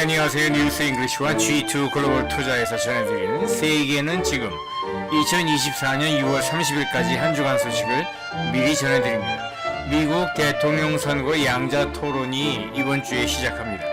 안녕하세요. 뉴스 잉글리시와 G2 글로벌 투자에서 전해드리는 세계는 지금 2024년 6월 30일까지 한 주간 소식을 미리 전해드립니다. 미국 대통령 선거 양자 토론이 이번 주에 시작합니다.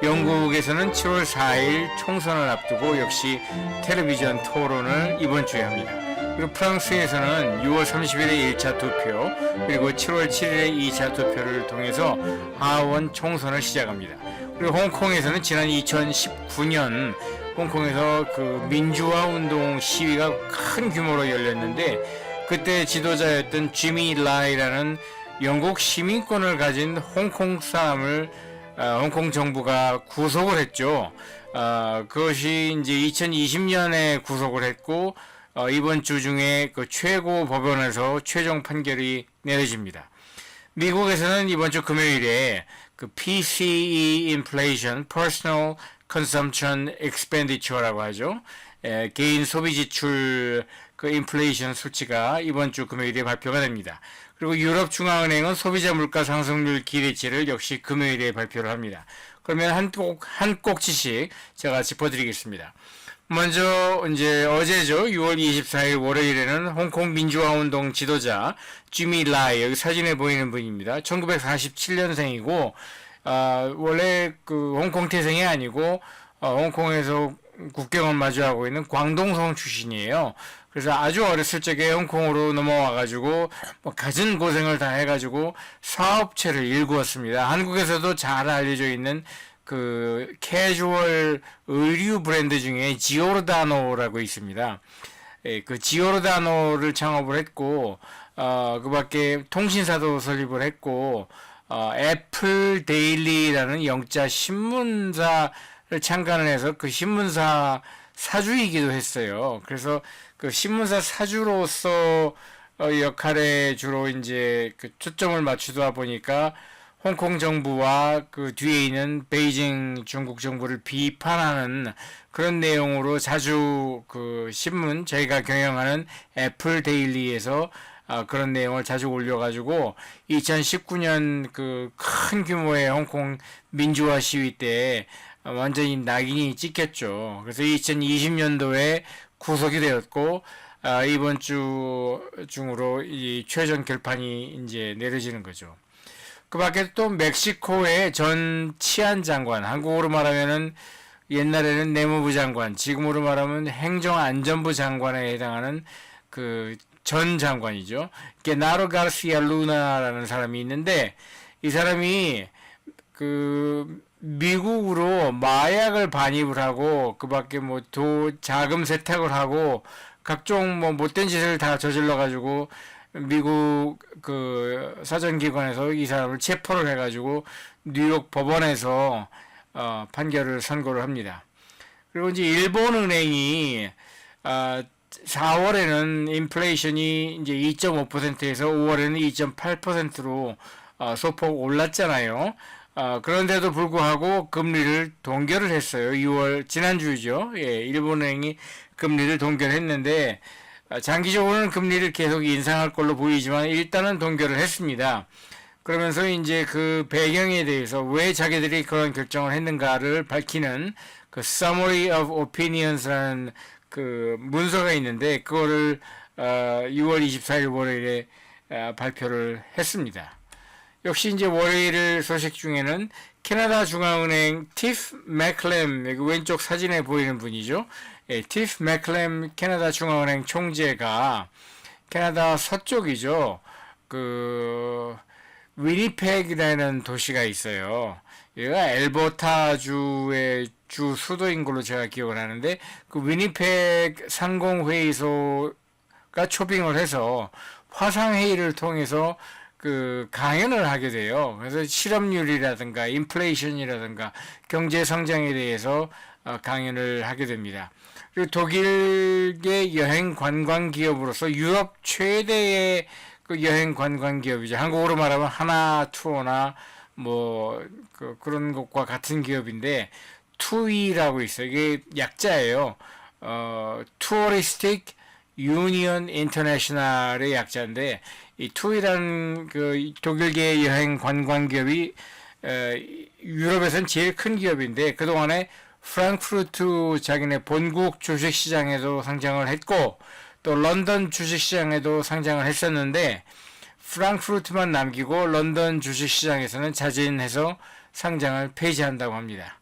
영국에서는 7월 4일 총선을 앞두고 역시 텔레비전 토론을 이번 주에 합니다. 그리고 프랑스에서는 6월 30일에 1차 투표, 그리고 7월 7일에 2차 투표를 통해서 하원 총선을 시작합니다. 그리고 홍콩에서는 지난 2019년 홍콩에서 그 민주화 운동 시위가 큰 규모로 열렸는데, 그때 지도자였던 지미 라이라는 영국 시민권을 가진 홍콩 사람을 홍콩 정부가 구속을 했죠. 그것이 이제 2020년에 구속을 했고, 이번 주 중에 그 최고 법원에서 최종 판결이 내려집니다. 미국에서는 이번 주 금요일에 그 PCE Inflation, Personal Consumption Expenditure라고 하죠. 개인 소비 지출 그 인플레이션 수치가 이번 주 금요일에 발표가 됩니다. 그리고 유럽 중앙은행은 소비자 물가 상승률 기대치를 역시 금요일에 발표를 합니다. 그러면 한 꼭지씩 제가 짚어드리겠습니다. 먼저 이제 어제죠. 6월 24일 월요일에는 홍콩 민주화 운동 지도자 지미 라이, 여기 사진에 보이는 분입니다. 1947년생이고 원래 그 홍콩 태생이 아니고 홍콩에서 국경을 마주하고 있는 광동성 출신이에요. 그래서 아주 어렸을 적에 홍콩으로 넘어와가지고 갖은 고생을 다 해가지고 사업체를 일구었습니다. 한국에서도 잘 알려져 있는 그 캐주얼 의류 브랜드 중에 지오르다노라고 있습니다. 그 지오르다노를 창업을 했고, 그 밖에 통신사도 설립을 했고, 애플 데일리라는 영자 신문사를 창간을 해서 그 신문사 사주이기도 했어요. 그래서 그 신문사 사주로서 역할에 주로 이제 그 초점을 맞추다 보니까 홍콩 정부와 그 뒤에 있는 베이징 중국 정부를 비판하는 그런 내용으로 자주 그 신문, 저희가 경영하는 애플 데일리에서 그런 내용을 자주 올려가지고 2019년 그 큰 규모의 홍콩 민주화 시위 때 완전히 낙인이 찍혔죠. 그래서 2020년도에 구속이 되었고, 이번 주 중으로 이 최종 결판이 이제 내려지는 거죠. 그 밖에 또 멕시코의 전 치안 장관, 한국어로 말하면은 옛날에는 내무부 장관, 지금으로 말하면 행정안전부 장관에 해당하는 그 전 장관이죠. 게나로 가르시아 루나라는 사람이 있는데, 이 사람이 그 미국으로 마약을 반입을 하고 그 밖에 뭐 자금 세탁을 하고 각종 뭐 못된 짓을 다 저질러 가지고 미국 그 사정기관에서 이 사람을 체포를 해가지고 뉴욕 법원에서 판결을 선고를 합니다. 그리고 이제 일본은행이 4월에는 인플레이션이 이제 2.5%에서 5월에는 2.8%로 소폭 올랐잖아요. 그런데도 불구하고 금리를 동결을 했어요. 6월 지난주죠. 예, 일본은행이 금리를 동결했는데 장기적으로는 금리를 계속 인상할 걸로 보이지만 일단은 동결을 했습니다. 그러면서 이제 그 배경에 대해서 왜 자기들이 그런 결정을 했는가를 밝히는 그 Summary of Opinions라는 그 문서가 있는데, 그거를 6월 24일 월요일에 발표를 했습니다. 역시 이제 월요일 소식 중에는 캐나다 중앙은행 티프 맥클램, 여기 왼쪽 사진에 보이는 분이죠. 예, 티프 맥클램 캐나다 중앙은행 총재가 캐나다 서쪽이죠. 그 위니펙이라는 도시가 있어요. 여기가 엘버타주의 주 수도인 걸로 제가 기억을 하는데, 그 위니펙 상공회의소가 초빙을 해서 화상회의를 통해서 그 강연을 하게 돼요. 그래서 실업률이라든가 인플레이션이라든가 경제 성장에 대해서 강연을 하게 됩니다. 그리고 독일계 여행 관광 기업으로서 유럽 최대의 그 여행 관광 기업이죠. 한국어로 말하면 하나 투어나 뭐 그런 것과 같은 기업인데, 투이라고 있어요. 이게 약자예요. 투어리스틱 유니언 인터내셔널의 약자인데, 이 투이라는 그 독일계 여행 관광 기업이 유럽에선 제일 큰 기업인데 그동안에 프랑크푸르트 자기네 본국 주식시장에도 상장을 했고 또 런던 주식시장에도 상장을 했었는데 프랑크푸르트만 남기고 런던 주식시장에서는 자진해서 상장을 폐지한다고 합니다.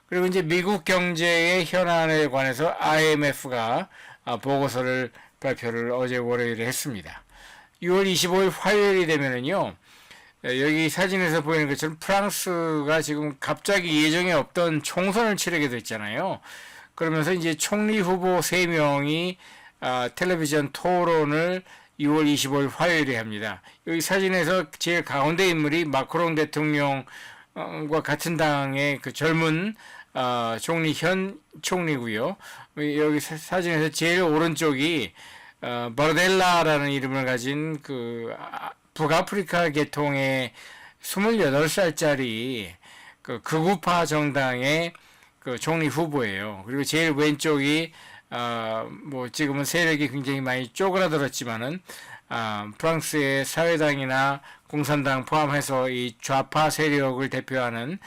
그리고 이제 미국 경제의 현안에 관해서 IMF가 보고서를 발표를 어제 월요일에 했습니다. 6월 25일 화요일이 되면은요, 여기 사진에서 보이는 것처럼 프랑스가 지금 갑자기 예정에 없던 총선을 치르게 됐잖아요. 그러면서 이제 총리 후보 3명이 텔레비전 토론을 6월 25일 화요일에 합니다. 여기 사진에서 제일 가운데 인물이 마크롱 대통령과 같은 당의 그 젊은 총리 현 총리고요. 여기 사진에서 제일 오른쪽이 버델라라는 이름을 가진 그 북아프리카 계통의 28살짜리 그 극우파 정당의 그 총리 후보예요. 그리고 제일 왼쪽이 뭐 지금은 세력이 굉장히 많이 쪼그라들었지만은 프랑스의 사회당이나 공산당 포함해서 이 좌파 세력을 대표하는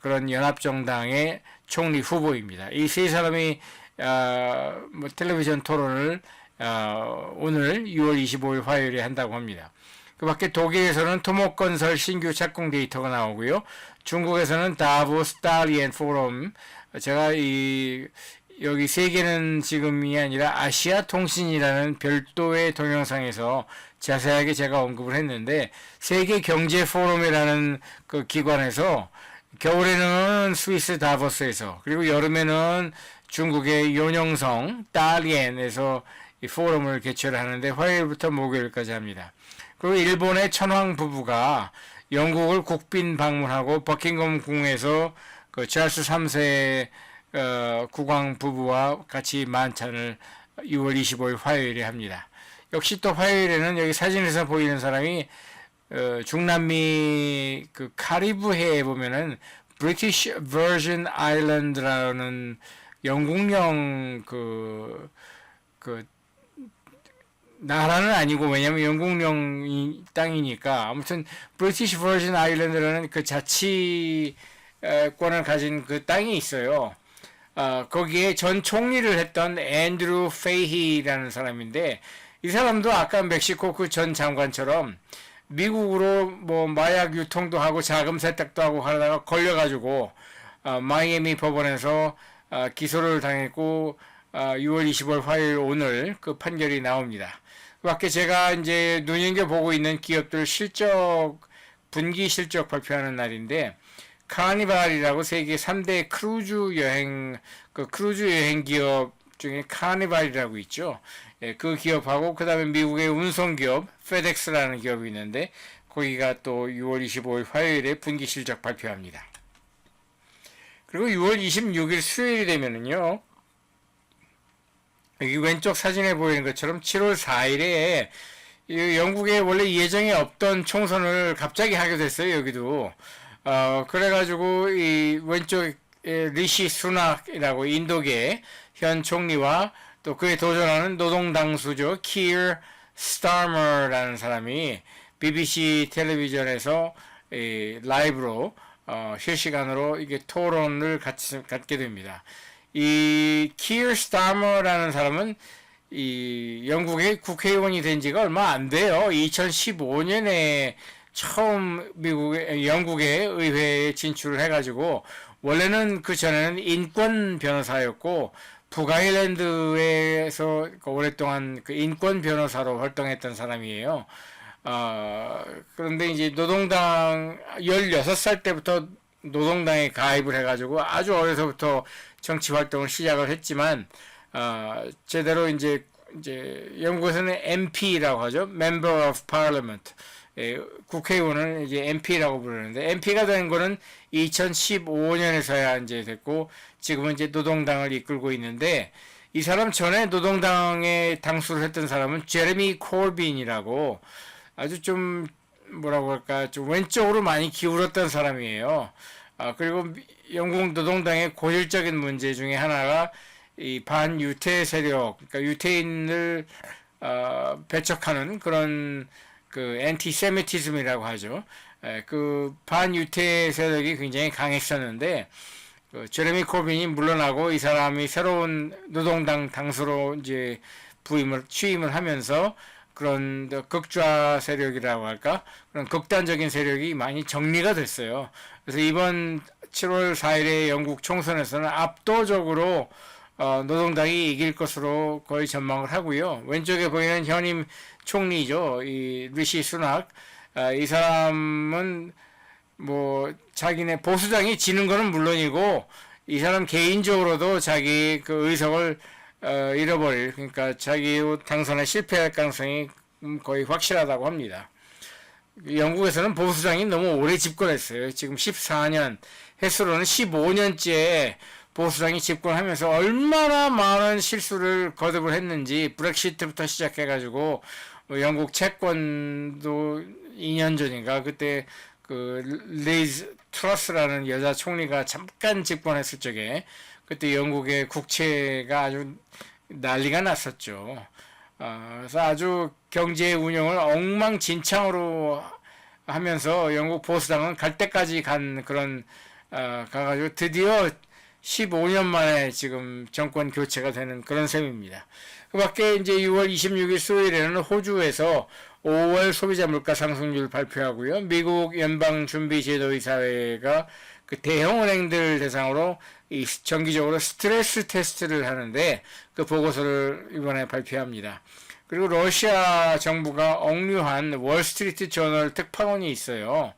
그런 연합정당의 총리 후보입니다. 이 세 사람이 뭐 텔레비전 토론을 오늘 6월 25일 화요일에 한다고 합니다. 그 밖에 독일에서는 토목건설 신규 착공 데이터가 나오고요. 중국에서는 다보스 달리엔 포럼, 제가 여기 세계는 지금이 아니라 아시아 통신이라는 별도의 동영상에서 자세하게 제가 언급을 했는데, 세계 경제 포럼이라는 그 기관에서 겨울에는 스위스 다보스에서, 그리고 여름에는 중국의 요녕성 달리엔에서 이 포럼을 개최를 하는데 화요일부터 목요일까지 합니다. 그리고 일본의 천황 부부가 영국을 국빈 방문하고 버킹엄 궁에서 그 찰스 3세 국왕 부부와 같이 만찬을 6월 25일 화요일에 합니다. 역시 또 화요일에는 여기 사진에서 보이는 사람이 중남미 그 카리브해에 보면은 British Virgin Island라는 영국령 그 나라는 아니고, 왜냐면 영국령 땅이니까. 아무튼 브리티시 버진 아일랜드라는 그 자치권을 가진 그 땅이 있어요. 거기에 전 총리를 했던 앤드루 페이히라는 사람인데, 이 사람도 아까 멕시코 그 전 장관처럼 미국으로 뭐 마약 유통도 하고 자금 세탁도 하고 하다가 걸려가지고 마이애미 법원에서 기소를 당했고 6월 25일 화요일 오늘 그 판결이 나옵니다. 그 밖에 제가 이제 눈여겨보고 있는 기업들 분기 실적 발표하는 날인데, 카니발이라고 세계 3대 크루즈 여행 기업 중에 카니발이라고 있죠. 예, 그 기업하고, 그 다음에 미국의 운송기업, 페덱스라는 기업이 있는데, 거기가 또 6월 25일 화요일에 분기 실적 발표합니다. 그리고 6월 26일 수요일이 되면은요, 여기 왼쪽 사진에 보이는 것처럼 7월 4일에 영국에 원래 예정에 없던 총선을 갑자기 하게 됐어요, 여기도. 그래가지고 이 왼쪽 리시 수낙이라고 인도계 현 총리와 또 그에 도전하는 노동당수죠, 키어 스타머라는 사람이 BBC 텔레비전에서 라이브로 실시간으로 이게 토론을 갖게 됩니다. 이 키어 스타머라는 사람은 이 영국의 국회의원이 된 지가 얼마 안 돼요. 2015년에 처음 영국의 의회에 진출을 해가지고, 원래는 그 전에는 인권 변호사였고 북아일랜드에서 오랫동안 그 인권 변호사로 활동했던 사람이에요. 그런데 이제 노동당 16살 때부터 노동당에 가입을 해가지고 아주 어려서부터 정치 활동을 시작을 했지만, 제대로 이제 영국에서는 MP라고 하죠. Member of Parliament. 국회의원을 이제 MP라고 부르는데, MP가 된 거는 2015년에서야 이제 됐고, 지금은 이제 노동당을 이끌고 있는데, 이 사람 전에 노동당에 당수를 했던 사람은 제레미 콜빈이라고 아주 좀 뭐라고 할까, 좀 왼쪽으로 많이 기울었던 사람이에요. 그리고 영국 노동당의 고질적인 문제 중에 하나가 이 반유태 세력, 그러니까 유태인을 배척하는 그런 그 엔티세미티즘이라고 하죠. 그 반유태 세력이 굉장히 강했었는데 제레미 코빈이 물러나고 이 사람이 새로운 노동당 당수로 이제 취임을 하면서 그런 극좌 세력이라고 할까? 그런 극단적인 세력이 많이 정리가 됐어요. 그래서 이번 7월 4일에 영국 총선에서는 압도적으로 노동당이 이길 것으로 거의 전망을 하고요. 왼쪽에 보이는 현임 총리죠. 이 리시 수낙. 이 사람은 뭐 자기네 보수당이 지는 거는 물론이고 이 사람 개인적으로도 자기 그 의석을 잃어버릴, 그러니까 자기 당선에 실패할 가능성이 거의 확실하다고 합니다. 영국에서는 보수당이 너무 오래 집권했어요. 지금 14년, 횟수로는 15년째 보수당이 집권하면서 얼마나 많은 실수를 거듭을 했는지, 브렉시트부터 시작해가지고 영국 채권도 2년 전인가 그때 그 리즈 트러스라는 여자 총리가 잠깐 집권했을 적에 그때 영국의 국채가 아주 난리가 났었죠. 그래서 아주 경제 운영을 엉망진창으로 하면서 영국 보수당은 갈 때까지 간 그런 가가지고 드디어 15년 만에 지금 정권 교체가 되는 그런 셈입니다. 그 밖에 이제 6월 26일 수요일에는 호주에서 5월 소비자 물가 상승률 발표하고요. 미국 연방준비제도의사회가 그 대형 은행들 대상으로 정기적으로 스트레스 테스트를 하는데 그 보고서를 이번에 발표합니다. 그리고 러시아 정부가 억류한 월스트리트 저널 특파원이 있어요.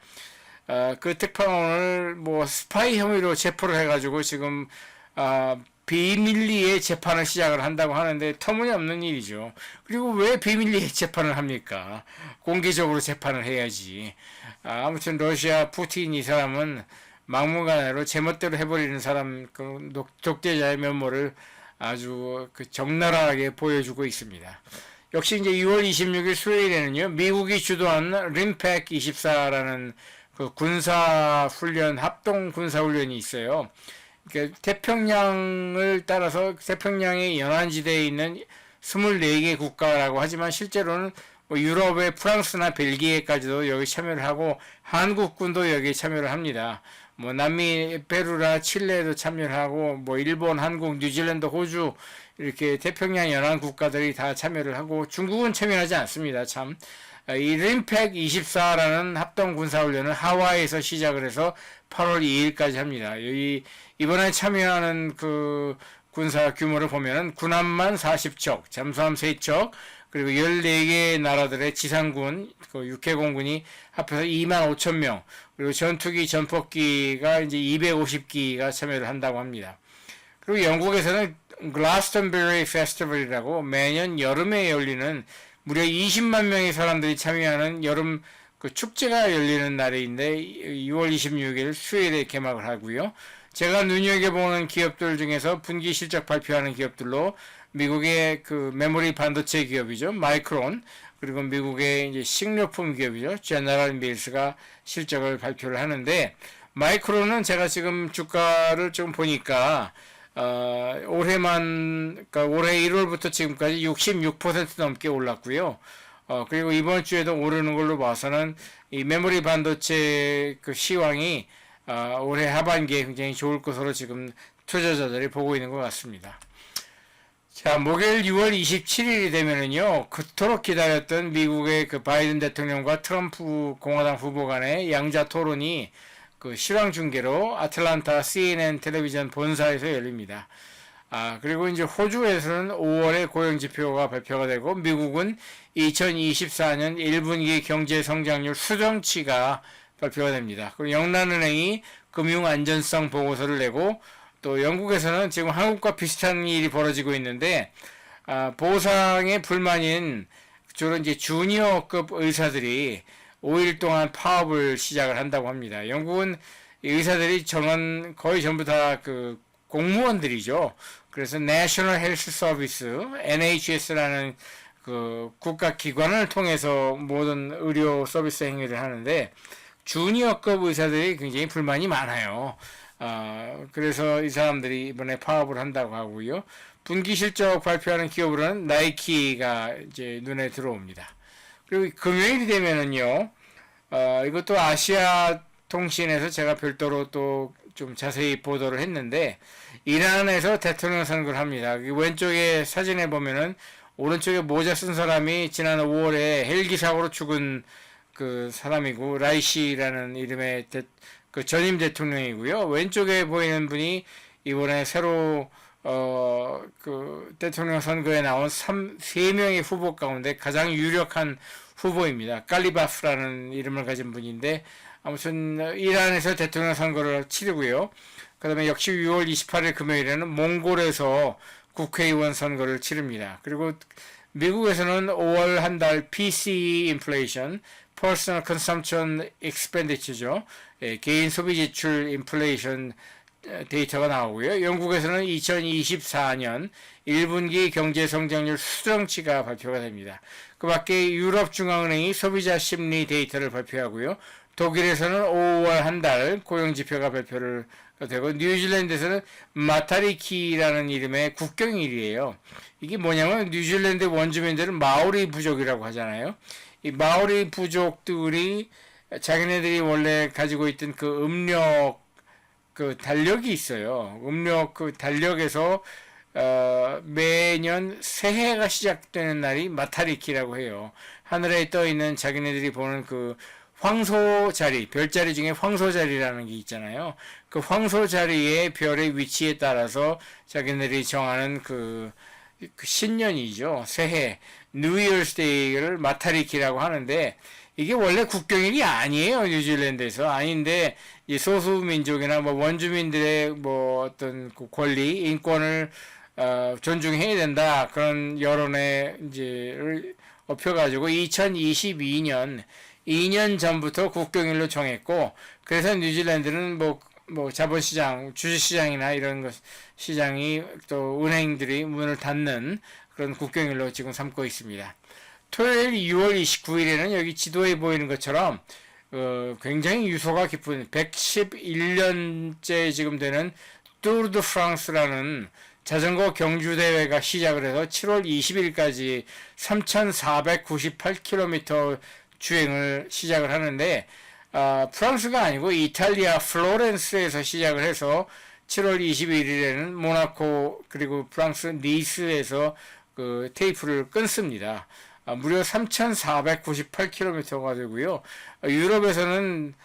그 특파원을 뭐 스파이 혐의로 체포를 해가지고 지금 비밀리에 재판을 시작을 한다고 하는데 터무니없는 일이죠. 그리고 왜 비밀리에 재판을 합니까? 공개적으로 재판을 해야지. 아무튼 러시아 푸틴 이 사람은 막무가내로 제멋대로 해버리는 사람, 그 독재자의 면모를 아주 그 적나라하게 보여주고 있습니다. 역시 이제 6월 26일 수요일에는요, 미국이 주도한 림팩 24라는 그 군사훈련, 합동 군사훈련이 있어요. 그러니까 태평양을 따라서 태평양의 연안지대에 있는 24개 국가라고 하지만 실제로는 뭐 유럽의 프랑스나 벨기에까지도 여기 참여를 하고 한국군도 여기에 참여를 합니다. 뭐 남미 페루나 칠레도 참여를 하고 뭐 일본, 한국, 뉴질랜드, 호주 이렇게 태평양 연안 국가들이 다 참여를 하고 중국은 참여하지 않습니다. 참. 이 림팩 24라는 합동 군사훈련을 하와이에서 시작을 해서 8월 2일까지 합니다. 이번에 참여하는 그 군사 규모를 보면은 군함만 40척, 잠수함 3척, 그리고 14개 나라들의 지상군, 그 육해공군이 합해서 25,000명, 그리고 전투기, 전폭기가 이제 250기가 참여를 한다고 합니다. 그리고 영국에서는 글라스턴베리 페스티벌이라고 매년 여름에 열리는 무려 20만 명의 사람들이 참여하는 여름 그 축제가 열리는 날인데 6월 26일 수요일에 개막을 하고요. 제가 눈여겨보는 기업들 중에서 분기 실적 발표하는 기업들로 미국의 그 메모리 반도체 기업이죠. 마이크론, 그리고 미국의 이제 식료품 기업이죠. 제너럴 밀스가 실적을 발표를 하는데 마이크론은 제가 지금 주가를 좀 보니까 그러니까 올해 1월부터 지금까지 66% 넘게 올랐고요. 그리고 이번 주에도 오르는 걸로 봐서는 이 메모리 반도체 그 시황이 올해 하반기에 굉장히 좋을 것으로 지금 투자자들이 보고 있는 것 같습니다. 자, 목요일 6월 27일이 되면은요, 그토록 기다렸던 미국의 그 바이든 대통령과 트럼프 공화당 후보 간의 양자 토론이 그 실황 중계로 아틀란타 CNN 텔레비전 본사에서 열립니다. 그리고 이제 호주에서는 5월에 고용지표가 발표가 되고, 미국은 2024년 1분기 경제 성장률 수정치가 발표가 됩니다. 그리고 영란은행이 금융안전성 보고서를 내고, 또 영국에서는 지금 한국과 비슷한 일이 벌어지고 있는데, 보상에 불만인 주로 이제 주니어급 의사들이 5일 동안 파업을 시작을 한다고 합니다. 영국은 의사들이 거의 전부 다 그 공무원들이죠. 그래서 National Health Service, NHS라는 그 국가기관을 통해서 모든 의료 서비스 행위를 하는데, 주니어급 의사들이 굉장히 불만이 많아요. 그래서 이 사람들이 이번에 파업을 한다고 하고요. 분기 실적 발표하는 기업으로는 나이키가 이제 눈에 들어옵니다. 그리고 금요일이 되면은요, 이것도 아시아 통신에서 제가 별도로 또 좀 자세히 보도를 했는데, 이란에서 대통령 선거를 합니다. 왼쪽에 사진에 보면은 오른쪽에 모자 쓴 사람이 지난 5월에 헬기 사고로 죽은 그 사람이고, 라이시라는 이름의 그 전임 대통령이고요. 왼쪽에 보이는 분이 이번에 새로 그 대통령 선거에 나온 3명의 후보 가운데 가장 유력한 후보입니다. 깔리바프라는 이름을 가진 분인데, 아무튼 이란에서 대통령 선거를 치르고요. 그 다음에 역시 6월 28일 금요일에는 몽골에서 국회의원 선거를 치릅니다. 그리고 미국에서는 5월 한 달 PCE 인플레이션, Personal Consumption Expenditure죠. 개인 소비 지출 인플레이션 데이터가 나오고요. 영국에서는 2024년 1분기 경제 성장률 수정치가 발표가 됩니다. 그 밖에 유럽중앙은행이 소비자 심리 데이터를 발표하고요. 독일에서는 5월 한 달 고용지표가 발표를 되고, 뉴질랜드에서는 마타리키라는 이름의 국경일이에요. 이게 뭐냐면 뉴질랜드 원주민들은 마오리 부족이라고 하잖아요. 이 마오리 부족들이 자기네들이 원래 가지고 있던 그 음력 그 달력이 있어요. 음력 그 달력에서 매년 새해가 시작되는 날이 마타리키라고 해요. 하늘에 떠 있는 자기네들이 보는 그 황소 자리, 별자리 중에 황소 자리라는 게 있잖아요. 그 황소 자리의 별의 위치에 따라서 자기네들이 정하는 그 신년이죠. 새해, New Year's Day를 마타리키라고 하는데, 이게 원래 국경일이 아니에요. 뉴질랜드에서. 아닌데, 이 소수민족이나 뭐 원주민들의 뭐 어떤 그 권리, 인권을 존중해야 된다. 그런 여론에 이제를 업혀가지고 2022년 2년 전부터 국경일로 정했고, 그래서 뉴질랜드는 뭐 자본시장, 주식시장이나 이런 것, 시장이 또 은행들이 문을 닫는 그런 국경일로 지금 삼고 있습니다. 토요일 6월 29일에는 여기 지도에 보이는 것처럼 굉장히 유서가 깊은 111년째 지금 되는 뚜르 드 프랑스라는 자전거 경주 대회가 시작을 해서 7월 20일까지 3,498km 주행을 시작을 하는데, 프랑스가 아니고 이탈리아 플로렌스에서 시작을 해서 7월 21일에는 모나코 그리고 프랑스 니스에서 그 테이프를 끊습니다. 무려 3,498km가 되고요. 유럽에서는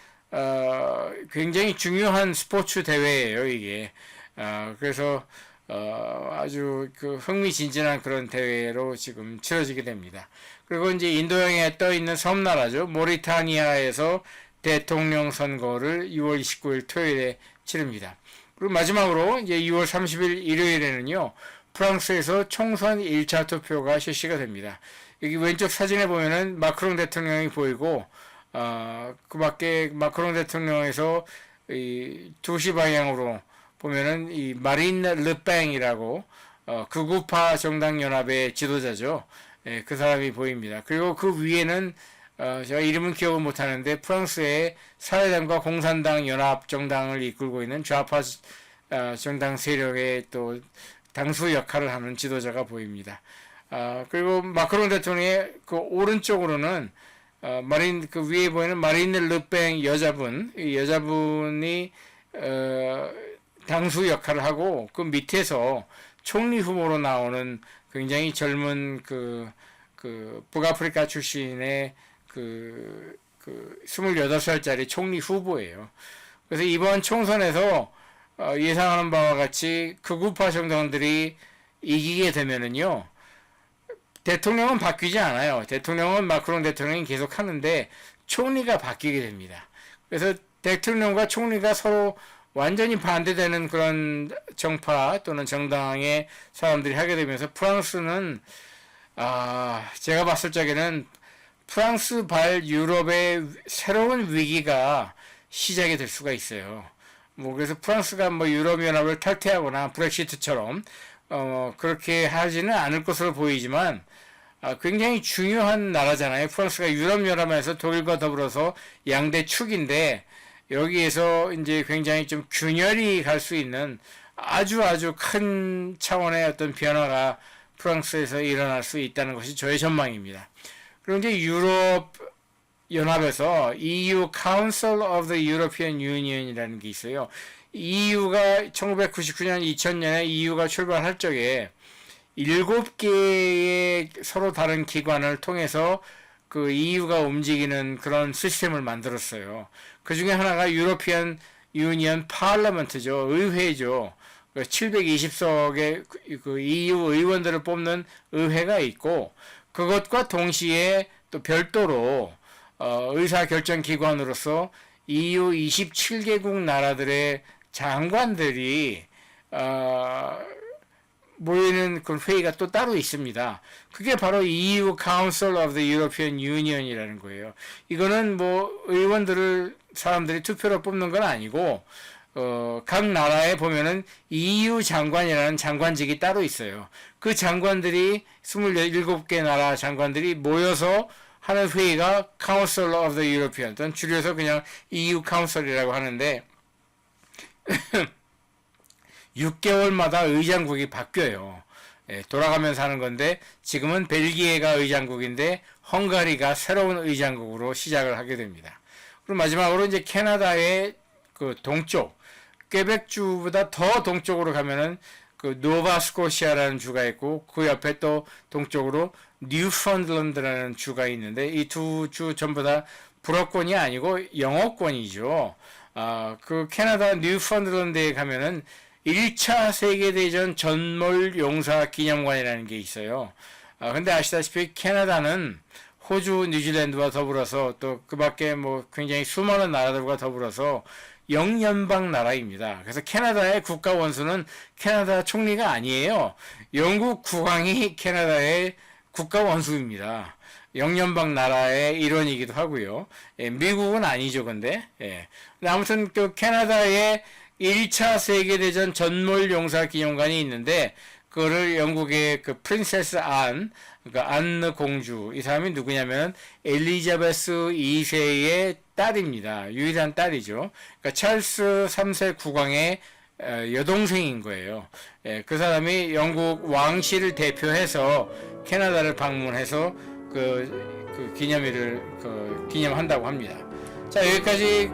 굉장히 중요한 스포츠 대회예요, 이게. 그래서 아주 그 흥미진진한 그런 대회로 지금 치러지게 됩니다. 그리고 이제 인도양에 떠 있는 섬나라죠. 모리타니아에서 대통령 선거를 6월 29일 토요일에 치릅니다. 그리고 마지막으로 이제 6월 30일 일요일에는요, 프랑스에서 총선 1차 투표가 실시가 됩니다. 여기 왼쪽 사진에 보면은 마크롱 대통령이 보이고, 그 밖에 마크롱 대통령에서 이 2시 방향으로 보면은 이 마린 르팽이라고 극우파 정당 연합의 지도자죠. 예, 그 사람이 보입니다. 그리고 그 위에는 제가 이름은 기억을 못하는데 프랑스의 사회당과 공산당 연합 정당을 이끌고 있는 좌파 정당 세력의 또 당수 역할을 하는 지도자가 보입니다. 그리고 마크롱 대통령의 그 오른쪽으로는 그 위에 보이는 마린 르팽 여자분, 이 여자분이 당수 역할을 하고, 그 밑에서 총리 후보로 나오는 굉장히 젊은 북아프리카 출신의 28살짜리 총리 후보예요. 그래서 이번 총선에서 예상하는 바와 같이 극우파 정당들이 이기게 되면은요, 대통령은 바뀌지 않아요. 대통령은 마크롱 대통령이 계속 하는데 총리가 바뀌게 됩니다. 그래서 대통령과 총리가 서로 완전히 반대되는 그런 정파 또는 정당의 사람들이 하게 되면서 프랑스는 제가 봤을 적에는 프랑스 발 유럽의 새로운 위기가 시작이 될 수가 있어요. 그래서 프랑스가 유럽연합을 탈퇴하거나 브렉시트처럼 그렇게 하지는 않을 것으로 보이지만, 굉장히 중요한 나라잖아요. 프랑스가 유럽연합에서 독일과 더불어서 양대 축인데, 여기에서 이제 굉장히 좀 균열이 갈 수 있는 아주 큰 차원의 어떤 변화가 프랑스에서 일어날 수 있다는 것이 저의 전망입니다. 그리고 이제 유럽 연합에서 EU Council of the European Union이라는 게 있어요. EU가 1999년, 2000년에 EU가 출발할 적에 7개의 서로 다른 기관을 통해서 그 EU가 움직이는 그런 시스템을 만들었어요. 그 중에 하나가 유로피안 유니언 파르라멘트죠. 의회죠. 720석의 그 EU 의원들을 뽑는 의회가 있고, 그것과 동시에 또 별도로 의사결정기관으로서 EU 27개국 나라들의 장관들이 모이는 그 회의가 또 따로 있습니다. 그게 바로 EU Council of the European Union이라는 거예요. 이거는 뭐 의원들을 사람들이 투표로 뽑는 건 아니고 각 나라에 보면은 EU 장관이라는 장관직이 따로 있어요. 그 장관들이 27개 나라 장관들이 모여서 하는 회의가 Council of the European, 또는 줄여서 그냥 EU Council이라고 하는데 6개월마다 의장국이 바뀌어요. 예, 돌아가면서 하는 건데 지금은 벨기에가 의장국인데 헝가리가 새로운 의장국으로 시작을 하게 됩니다. 그리고 마지막으로 이제 캐나다의 그 동쪽, 퀘벡주보다 더 동쪽으로 가면은 그 노바스코시아라는 주가 있고 그 옆에 또 동쪽으로 뉴펀들랜드라는 주가 있는데 이 두 주 전부 다 불어권이 아니고 영어권이죠. 그 캐나다 뉴펀들랜드에 가면은 1차 세계대전 전몰 용사 기념관이라는 게 있어요. 근데 아시다시피 캐나다는 호주, 뉴질랜드와 더불어서 또 그 밖에 뭐 굉장히 수많은 나라들과 더불어서 영연방 나라입니다. 그래서 캐나다의 국가 원수는 캐나다 총리가 아니에요. 영국 국왕이 캐나다의 국가 원수입니다. 영연방 나라의 일원이기도 하고요. 예, 미국은 아니죠, 근데. 예. 아무튼 그 캐나다의 1차 세계대전 전몰 용사 기념관이 있는데 그거를 영국의 그 프린세스 안, 그러니까 안느 공주, 이 사람이 누구냐면 엘리자베스 2세의 딸입니다. 유일한 딸이죠. 그러니까 찰스 3세 국왕의 여동생인 거예요. 예, 그 사람이 영국 왕실을 대표해서 캐나다를 방문해서 그 기념일을 기념한다고 합니다. 자, 여기까지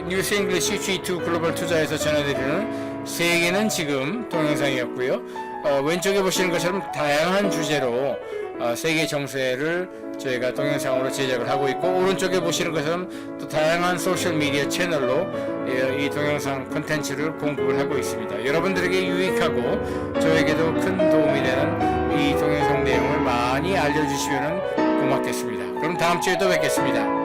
뉴스 잉글리시 G2 글로벌 투자에서 전해드리는 세계는 지금 동영상이었고요. 왼쪽에 보시는 것처럼 다양한 주제로 세계 정세를 저희가 동영상으로 제작을 하고 있고, 오른쪽에 보시는 것처럼 또 다양한 소셜 미디어 채널로 이 동영상 콘텐츠를 공급을 하고 있습니다. 여러분들에게 유익하고 저에게도 큰 도움이 되는 이 동영상 내용을 많이 알려주시면 고맙겠습니다. 그럼 다음 주에 또 뵙겠습니다.